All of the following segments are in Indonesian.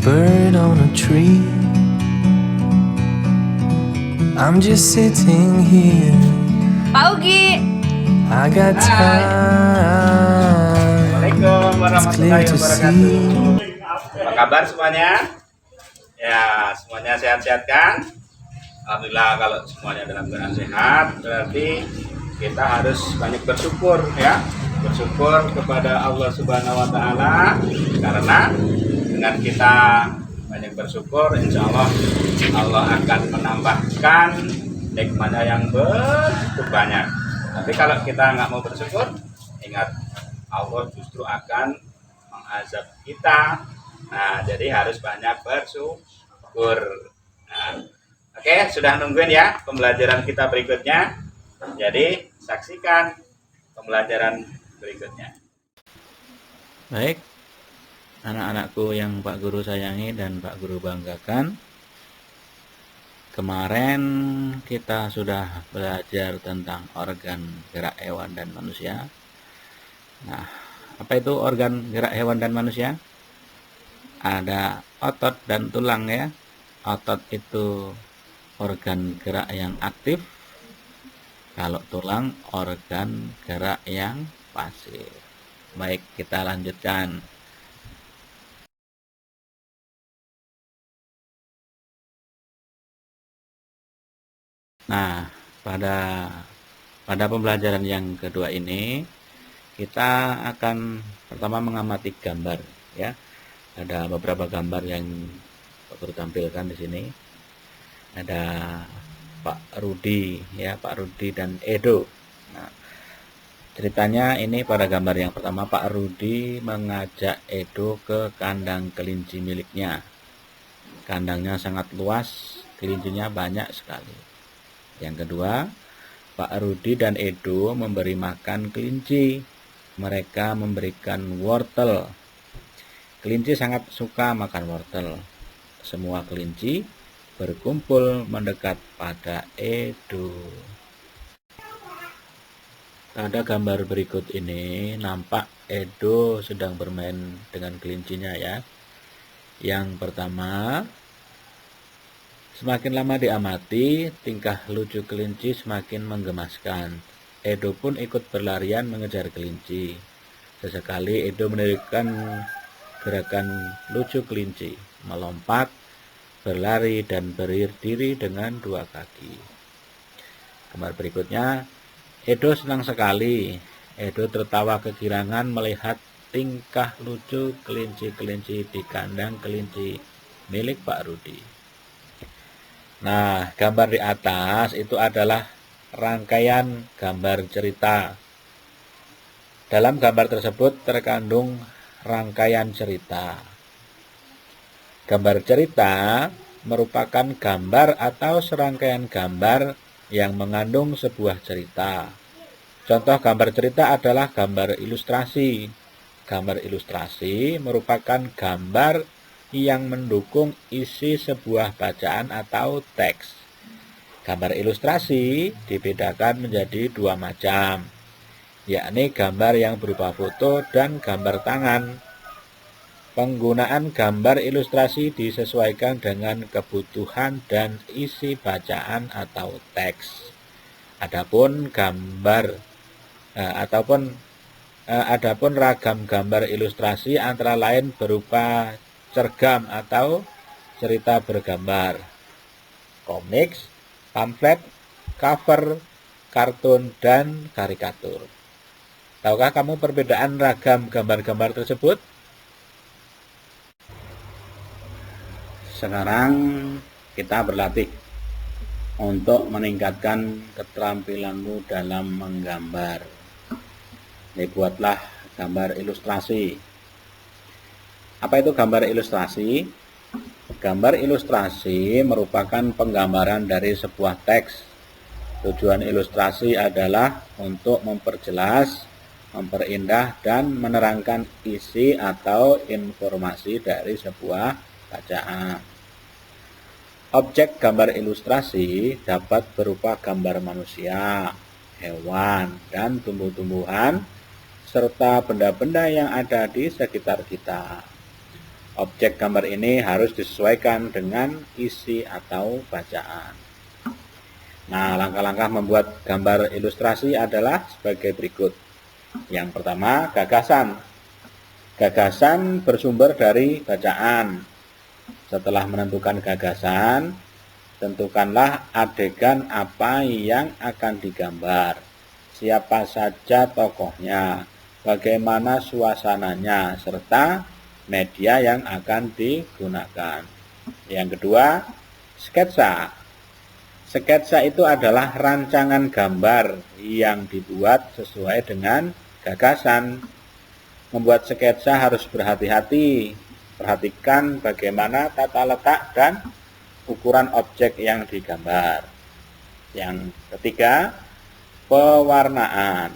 bird on a tree. I'm just sitting here. Pak Ugi. I got time. Assalamualaikum It's clear warahmatullahi to wabarakatuh. see. Apa kabar semuanya? Ya, semuanya sehat-sehat kan? Alhamdulillah, kalau semuanya dalam keadaan sehat, berarti kita harus banyak bersyukur ya. Bersyukur kepada Allah Subhanahu wa taala, karena dengan kita banyak bersyukur, insya Allah Allah akan menambahkan nikmatnya yang begitu banyak. Tapi kalau kita nggak mau bersyukur, ingat Allah justru akan mengazab kita. Nah, jadi harus banyak bersyukur. Nah, oke, sudah nungguin ya pembelajaran kita berikutnya. Jadi saksikan pembelajaran berikutnya. Baik, anak-anakku yang Pak Guru sayangi dan Pak Guru banggakan. Kemarin kita sudah belajar tentang organ gerak hewan dan manusia. Nah, apa itu organ gerak hewan dan manusia? Ada otot dan tulang ya. Otot itu organ gerak yang aktif. Kalau tulang organ gerak yang pasif. Baik, kita lanjutkan. Nah, pada pembelajaran yang kedua ini kita akan pertama mengamati gambar ya. Ada beberapa gambar yang Pak Guru tampilkan di sini. Ada Pak Rudi ya, Pak Rudi dan Edo. Nah, ceritanya ini pada gambar yang pertama Pak Rudi mengajak Edo ke kandang kelinci miliknya. Kandangnya sangat luas, kelincinya banyak sekali. Yang kedua, Pak Rudi dan Edo memberi makan kelinci. Mereka memberikan wortel. Kelinci sangat suka makan wortel. Semua kelinci berkumpul mendekat pada Edo. Pada gambar berikut ini nampak Edo sedang bermain dengan kelincinya ya. Yang pertama, semakin lama diamati, tingkah lucu kelinci semakin menggemaskan. Edo pun ikut berlarian mengejar kelinci. Sesekali Edo menirukan gerakan lucu kelinci, melompat, berlari, dan berdiri dengan dua kaki. Gambar berikutnya, Edo senang sekali. Edo tertawa kegirangan melihat tingkah lucu kelinci-kelinci di kandang kelinci milik Pak Rudi. Nah, gambar di atas itu adalah rangkaian gambar cerita. Dalam gambar tersebut terkandung rangkaian cerita. Gambar cerita merupakan gambar atau serangkaian gambar yang mengandung sebuah cerita. Contoh gambar cerita adalah gambar ilustrasi. Gambar ilustrasi merupakan gambar yang mendukung isi sebuah bacaan atau teks. Gambar ilustrasi dibedakan menjadi dua macam, yakni gambar yang berupa foto dan gambar tangan. Penggunaan gambar ilustrasi disesuaikan dengan kebutuhan dan isi bacaan atau teks. Adapun ragam gambar ilustrasi antara lain berupa cergam atau cerita bergambar, komik, pamflet, cover, kartun, dan karikatur. Tahukah kamu perbedaan ragam gambar-gambar tersebut? Sekarang kita berlatih untuk meningkatkan keterampilanmu dalam menggambar. Buatlah gambar ilustrasi. Apa itu gambar ilustrasi? Gambar ilustrasi merupakan penggambaran dari sebuah teks. Tujuan ilustrasi adalah untuk memperjelas, memperindah, dan menerangkan isi atau informasi dari sebuah bacaan. Objek gambar ilustrasi dapat berupa gambar manusia, hewan, dan tumbuh-tumbuhan, serta benda-benda yang ada di sekitar kita. Objek gambar ini harus disesuaikan dengan isi atau bacaan. Nah, langkah-langkah membuat gambar ilustrasi adalah sebagai berikut. Yang pertama, gagasan. Gagasan bersumber dari bacaan. Setelah menentukan gagasan, tentukanlah adegan apa yang akan digambar. Siapa saja tokohnya, bagaimana suasananya, serta media yang akan digunakan. Yang kedua, sketsa. Sketsa itu adalah rancangan gambar yang dibuat sesuai dengan gagasan. Membuat sketsa harus berhati-hati. Perhatikan bagaimana tata letak dan ukuran objek yang digambar. Yang ketiga, pewarnaan.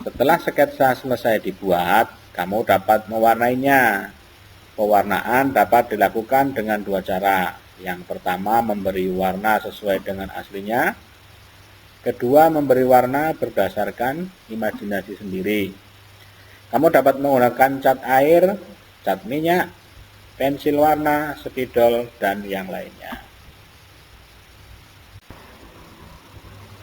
Setelah sketsa selesai dibuat, kamu dapat mewarnainya. Pewarnaan dapat dilakukan dengan dua cara. Yang pertama, memberi warna sesuai dengan aslinya. Kedua, memberi warna berdasarkan imajinasi sendiri. Kamu dapat menggunakan cat air, cat minyak, pensil warna, spidol, dan yang lainnya.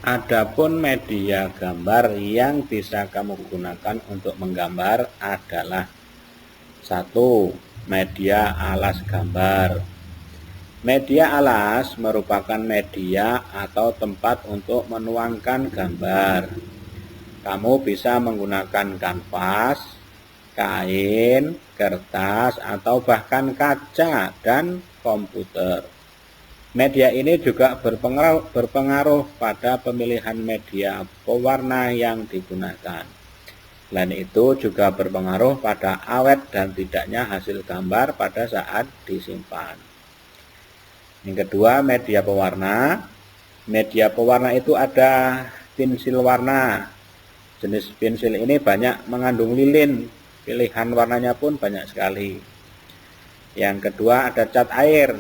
Adapun media gambar yang bisa kamu gunakan untuk menggambar adalah 1. Media alas gambar. Media alas merupakan media atau tempat untuk menuangkan gambar. Kamu bisa menggunakan kanvas, kain, kertas, atau bahkan kaca dan komputer. Media ini juga berpengaruh pada pemilihan media pewarna yang digunakan. Selain itu juga berpengaruh pada awet dan tidaknya hasil gambar pada saat disimpan. Yang kedua, media pewarna. Media pewarna itu ada pensil warna. Jenis pensil ini banyak mengandung lilin, pilihan warnanya pun banyak sekali. Yang kedua, ada cat air.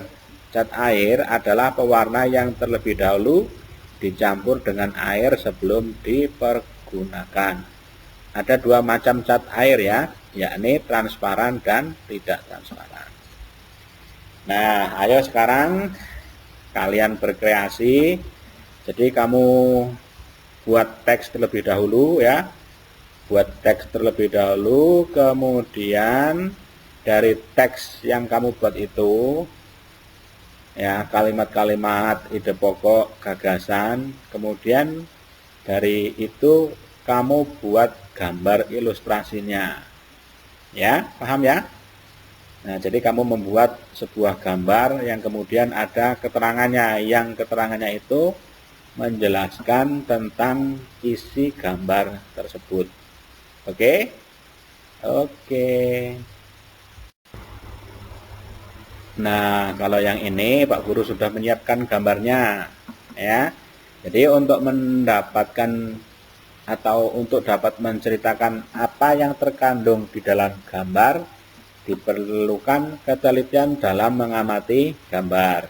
Cat air adalah pewarna yang terlebih dahulu dicampur dengan air sebelum dipergunakan. Ada dua macam cat air ya, yakni transparan dan tidak transparan. Nah, ayo sekarang kalian berkreasi. Jadi kamu buat teks terlebih dahulu ya. Buat teks terlebih dahulu, kemudian dari teks yang kamu buat itu ya, kalimat-kalimat, ide pokok, gagasan, kemudian dari itu kamu buat gambar ilustrasinya. Ya, paham ya? Nah, jadi kamu membuat sebuah gambar yang kemudian ada keterangannya, yang keterangannya itu menjelaskan tentang isi gambar tersebut. Oke? Oke. Nah, kalau yang ini Pak Guru sudah menyiapkan gambarnya ya. Jadi untuk mendapatkan atau untuk dapat menceritakan apa yang terkandung di dalam gambar diperlukan ketelitian dalam mengamati gambar.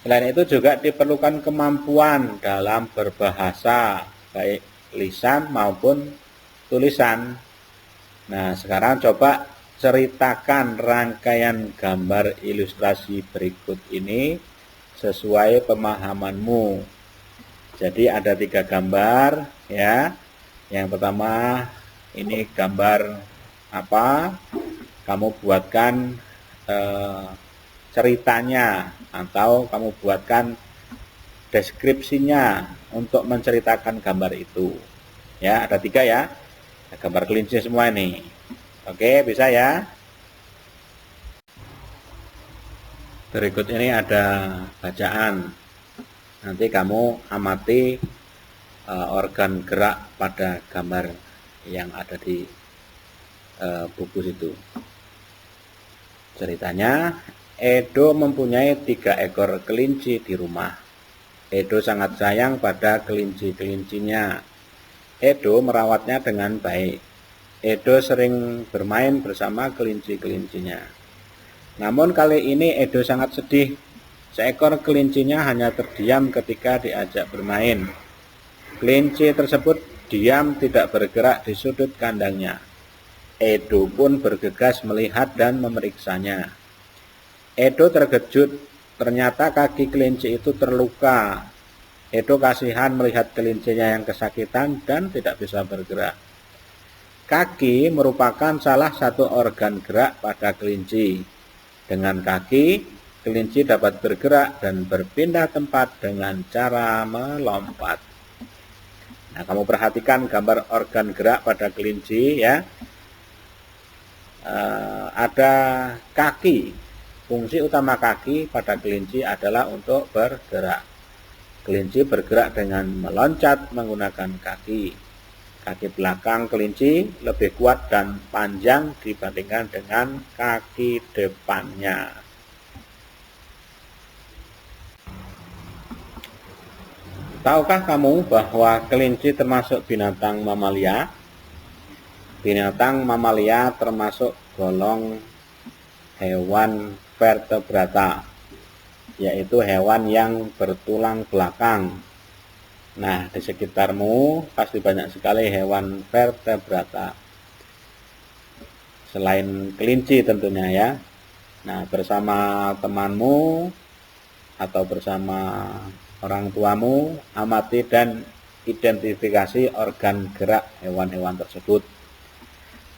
Selain itu juga diperlukan kemampuan dalam berbahasa, baik lisan maupun tulisan. Nah, sekarang coba ceritakan rangkaian gambar ilustrasi berikut ini sesuai pemahamanmu. Jadi ada 3 gambar ya. Yang pertama ini gambar apa? Kamu buatkan ceritanya atau kamu buatkan deskripsinya untuk menceritakan gambar itu. Ya, ada 3 ya. Gambar kelinci semua ini. Oke, bisa ya. Berikut ini ada bacaan. Nanti kamu amati organ gerak pada gambar yang ada di buku situ. Ceritanya, Edo mempunyai 3 ekor kelinci di rumah. Edo sangat sayang pada kelinci-kelincinya. Edo merawatnya dengan baik. Edo sering bermain bersama kelinci-kelincinya. Namun kali ini Edo sangat sedih. Seekor kelincinya hanya terdiam ketika diajak bermain. Kelinci tersebut diam tidak bergerak di sudut kandangnya. Edo pun bergegas melihat dan memeriksanya. Edo terkejut, ternyata kaki kelinci itu terluka. Edo kasihan melihat kelincinya yang kesakitan dan tidak bisa bergerak. Kaki merupakan salah satu organ gerak pada kelinci. Dengan kaki, kelinci dapat bergerak dan berpindah tempat dengan cara melompat. Nah, kamu perhatikan gambar organ gerak pada kelinci ya. Ada kaki. Fungsi utama kaki pada kelinci adalah untuk bergerak. Kelinci bergerak dengan meloncat menggunakan kaki. Kaki belakang kelinci lebih kuat dan panjang dibandingkan dengan kaki depannya. Tahukah kamu bahwa kelinci termasuk binatang mamalia? Binatang mamalia termasuk golong hewan vertebrata, yaitu hewan yang bertulang belakang. Nah, di sekitarmu pasti banyak sekali hewan vertebrata. Selain kelinci tentunya ya. Nah, bersama temanmu atau bersama orang tuamu, amati dan identifikasi organ gerak hewan-hewan tersebut.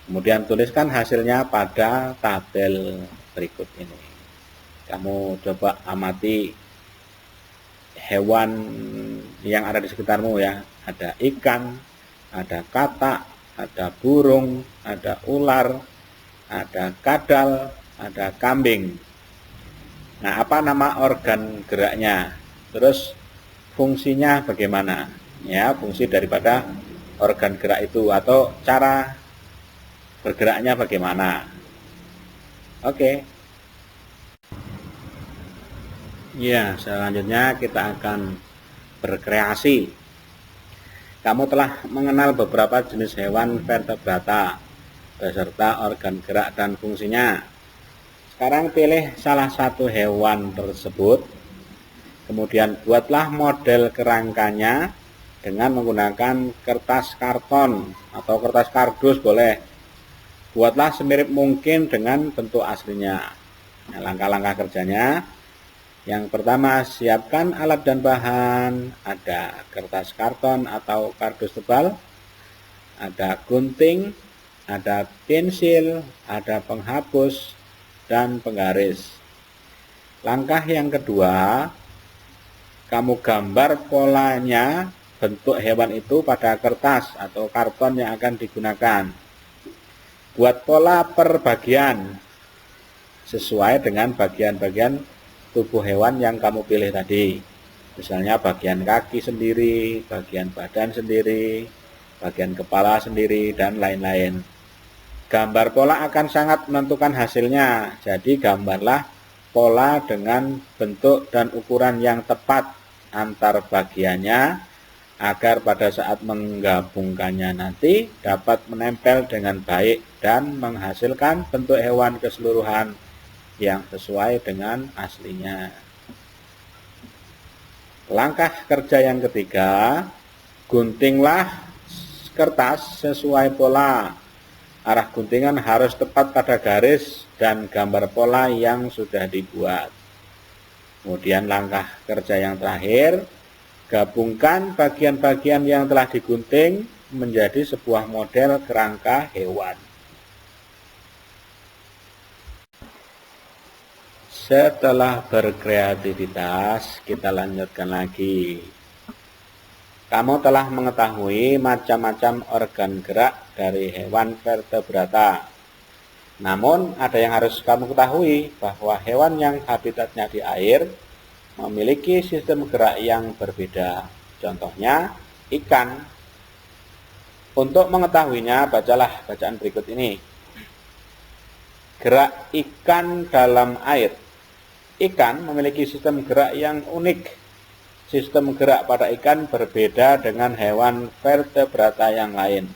Kemudian tuliskan hasilnya pada tabel berikut ini. Kamu coba amati hewan yang ada di sekitarmu ya. Ada ikan, ada katak, ada burung, ada ular, ada kadal, ada kambing. Nah, apa nama organ geraknya? Terus fungsinya bagaimana? Ya, fungsi daripada organ gerak itu atau cara bergeraknya bagaimana? Oke. Ya, selanjutnya kita akan berkreasi. Kamu telah mengenal beberapa jenis hewan vertebrata beserta organ gerak dan fungsinya. Sekarang pilih salah satu hewan tersebut. Kemudian buatlah model kerangkanya dengan menggunakan kertas karton atau kertas kardus boleh. Buatlah semirip mungkin dengan bentuk aslinya. Nah, langkah-langkah kerjanya. Yang pertama, siapkan alat dan bahan. Ada kertas karton atau kardus tebal, ada gunting, ada pensil, ada penghapus, dan penggaris. Langkah yang kedua, kamu gambar polanya bentuk hewan itu pada kertas atau karton yang akan digunakan. Buat pola per bagian sesuai dengan bagian-bagian tubuh hewan yang kamu pilih tadi. Misalnya bagian kaki sendiri, bagian badan sendiri, bagian kepala sendiri, dan lain-lain. Gambar pola akan sangat menentukan hasilnya. Jadi gambarlah pola dengan bentuk dan ukuran yang tepat antar bagiannya agar pada saat menggabungkannya nanti dapat menempel dengan baik dan menghasilkan bentuk hewan keseluruhan yang sesuai dengan aslinya. Langkah kerja yang ketiga, guntinglah kertas sesuai pola. Arah guntingan harus tepat pada garis dan gambar pola yang sudah dibuat. Kemudian langkah kerja yang terakhir, gabungkan bagian-bagian yang telah digunting menjadi sebuah model kerangka hewan. Setelah berkreativitas, kita lanjutkan lagi. Kamu telah mengetahui macam-macam organ gerak dari hewan vertebrata. Namun, ada yang harus kamu ketahui bahwa hewan yang habitatnya di air memiliki sistem gerak yang berbeda. Contohnya, ikan. Untuk mengetahuinya, bacalah bacaan berikut ini. Gerak ikan dalam air. Ikan memiliki sistem gerak yang unik. Sistem gerak pada ikan berbeda dengan hewan vertebrata yang lain.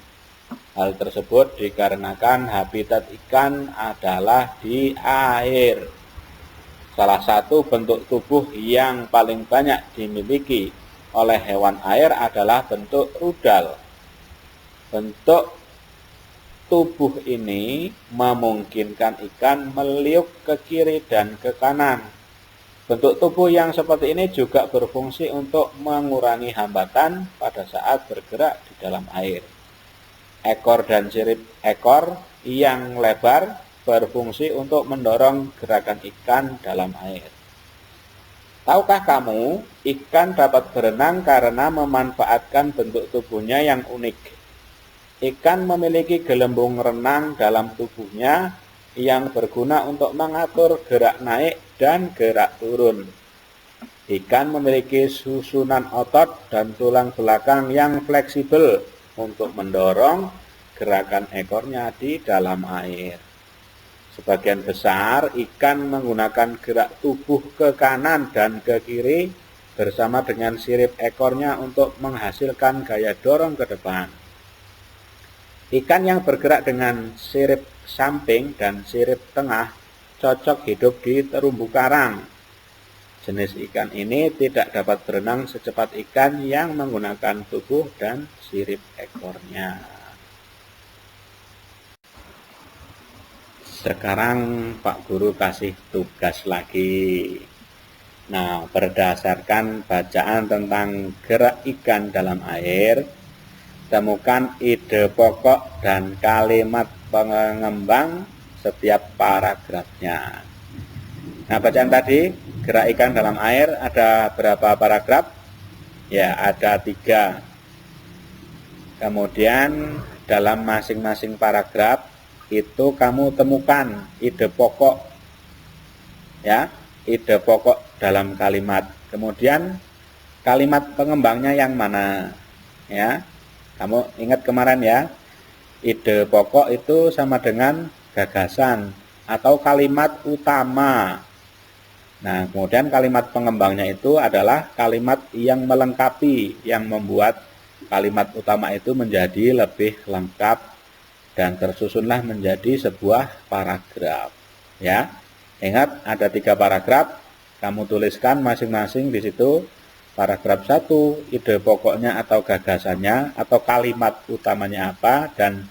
Hal tersebut dikarenakan habitat ikan adalah di air. Salah satu bentuk tubuh yang paling banyak dimiliki oleh hewan air adalah bentuk rudal. Bentuk tubuh ini memungkinkan ikan meliuk ke kiri dan ke kanan. Bentuk tubuh yang seperti ini juga berfungsi untuk mengurangi hambatan pada saat bergerak di dalam air. Ekor dan sirip ekor yang lebar berfungsi untuk mendorong gerakan ikan dalam air. Tahukah kamu, ikan dapat berenang karena memanfaatkan bentuk tubuhnya yang unik. Ikan memiliki gelembung renang dalam tubuhnya yang berguna untuk mengatur gerak naik dan gerak turun. Ikan memiliki susunan otot dan tulang belakang yang fleksibel untuk mendorong gerakan ekornya di dalam air. Sebagian besar ikan menggunakan gerak tubuh ke kanan dan ke kiri bersama dengan sirip ekornya untuk menghasilkan gaya dorong ke depan. Ikan yang bergerak dengan sirip samping dan sirip tengah cocok hidup di terumbu karang. Jenis ikan ini tidak dapat berenang secepat ikan yang menggunakan tubuh dan sirip ekornya. Sekarang Pak Guru kasih tugas lagi. Nah, berdasarkan bacaan tentang gerak ikan dalam air, temukan ide pokok dan kalimat pengembang setiap paragrafnya. Nah, bacaan tadi, gerak ikan dalam air ada berapa paragraf? Ya, ada 3. Kemudian dalam masing-masing paragraf itu kamu temukan ide pokok. Ya, ide pokok dalam kalimat. Kemudian kalimat pengembangnya yang mana? Ya. Kamu ingat kemarin ya, ide pokok itu sama dengan gagasan atau kalimat utama. Nah, kemudian kalimat pengembangnya itu adalah kalimat yang melengkapi, yang membuat kalimat utama itu menjadi lebih lengkap dan tersusunlah menjadi sebuah paragraf. Ya, ingat ada 3 paragraf, kamu tuliskan masing-masing di situ. Paragraf 1, ide pokoknya atau gagasannya atau kalimat utamanya apa dan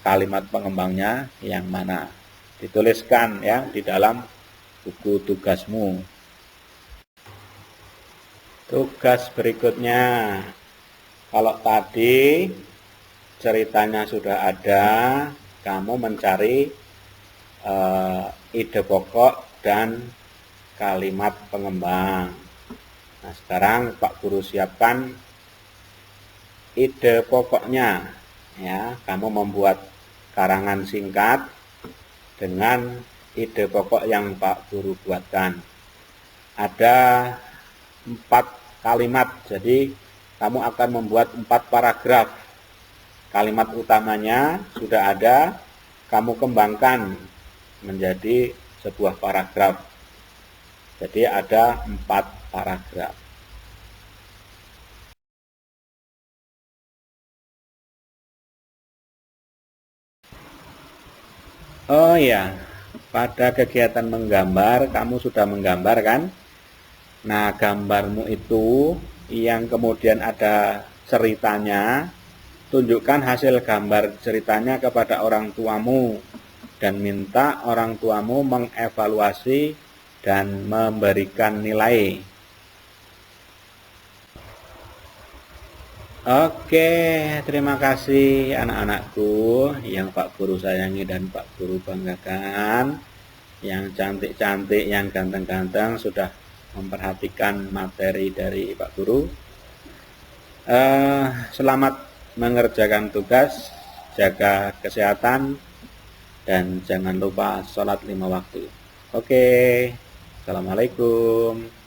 kalimat pengembangnya yang mana. Dituliskan ya di dalam buku tugasmu. Tugas berikutnya. Kalau tadi ceritanya sudah ada, kamu mencari ide pokok dan kalimat pengembang. Nah, sekarang Pak Guru siapkan ide pokoknya. Ya, kamu membuat karangan singkat dengan ide pokok yang Pak Guru buatkan. Ada 4 kalimat, jadi kamu akan membuat 4 paragraf. Kalimat utamanya sudah ada, kamu kembangkan menjadi sebuah paragraf. Jadi ada 4 paragraf. Oh ya, pada kegiatan menggambar, kamu sudah menggambar kan? Nah, gambarmu itu yang kemudian ada ceritanya, tunjukkan hasil gambar ceritanya kepada orang tuamu dan minta orang tuamu mengevaluasi dan memberikan nilai. Oke, terima kasih anak-anakku yang Pak Guru sayangi dan Pak Guru banggakan. Yang cantik-cantik, yang ganteng-ganteng sudah memperhatikan materi dari Pak Guru. Selamat mengerjakan tugas, jaga kesehatan, dan jangan lupa sholat 5 waktu. Oke, assalamualaikum.